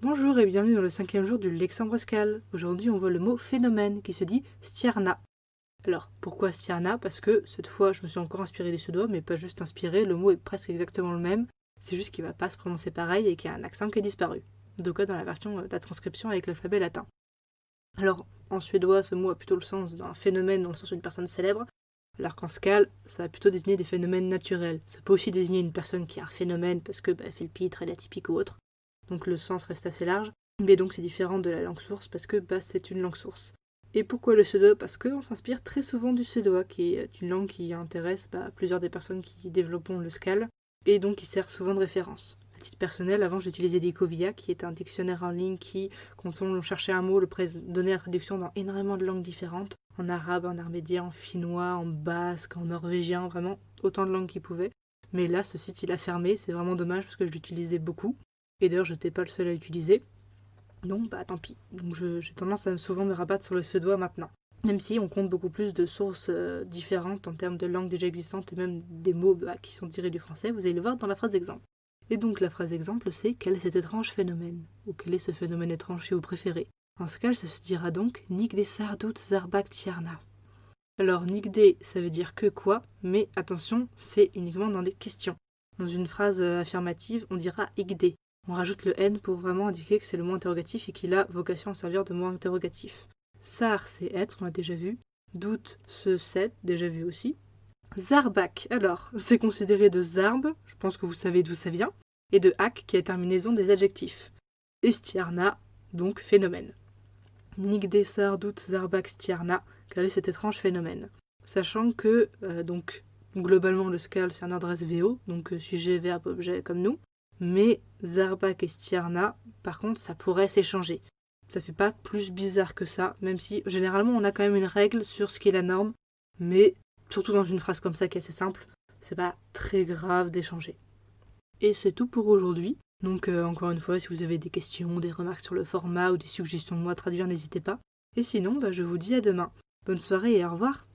Bonjour et bienvenue dans le 5e jour du Lexandrescal. Aujourd'hui on voit le mot phénomène qui se dit stierna. Alors pourquoi stierna? Parce que cette fois je me suis encore inspiré des suédois, mais pas juste inspiré, le mot est presque exactement le même, c'est juste qu'il va pas se prononcer pareil et qu'il y a un accent qui est disparu. En tout cas dans la version de la transcription avec l'alphabet latin. Alors en suédois ce mot a plutôt le sens d'un phénomène dans le sens d'une personne célèbre, alors qu'en scal ça va plutôt désigner des phénomènes naturels. Ça peut aussi désigner une personne qui a un phénomène parce que elle fait le pitre, elle est atypique ou autre. Donc le sens reste assez large, mais donc c'est différent de la langue source parce que c'est une langue source. Et pourquoi le suédois? Parce qu'on s'inspire très souvent du suédois, qui est une langue qui intéresse plusieurs des personnes qui développent le scal, et donc qui sert souvent de référence. À titre personnel, avant j'utilisais Decovia, qui est un dictionnaire en ligne qui, quand on cherchait un mot, donnait la traduction dans énormément de langues différentes, en arabe, en armédien, en finnois, en basque, en norvégien, vraiment autant de langues qu'il pouvait. Mais là, ce site il a fermé, c'est vraiment dommage parce que je l'utilisais beaucoup. Et d'ailleurs, je n'étais pas le seul à l'utiliser. Donc, tant pis. Donc, j'ai tendance à souvent me rabattre sur le suédois maintenant. Même si on compte beaucoup plus de sources différentes en termes de langues déjà existantes et même des mots qui sont tirés du français, vous allez le voir dans la phrase exemple. Et donc, la phrase exemple, c'est quel est cet étrange phénomène? Ou quel est ce phénomène étrange si vous préférez? En ce cas, ça se dira donc Nigde sardut zarbak tierna. Alors, nigde, ça veut dire que quoi, mais attention, c'est uniquement dans des questions. Dans une phrase affirmative, on dira igde. On rajoute le N pour vraiment indiquer que c'est le mot interrogatif et qu'il a vocation à servir de mot interrogatif. Sar, c'est être, on l'a déjà vu. Doute, c'est, déjà vu aussi. Zarbak, alors, c'est considéré de zarb, je pense que vous savez d'où ça vient, et de hak, qui est terminaison des adjectifs. Et stierna, donc phénomène. Nigde sar doute zarbak stierna, quel est cet étrange phénomène? Sachant que, globalement, le scal, c'est un ordre SVO, donc sujet, verbe, objet, comme nous. Mais zarbak et stierna, par contre, ça pourrait s'échanger. Ça fait pas plus bizarre que ça, même si généralement on a quand même une règle sur ce qui est la norme, mais surtout dans une phrase comme ça qui est assez simple, c'est pas très grave d'échanger. Et c'est tout pour aujourd'hui. Donc encore une fois, si vous avez des questions, des remarques sur le format ou des suggestions de mots à traduire, n'hésitez pas. Et sinon, je vous dis à demain. Bonne soirée et au revoir.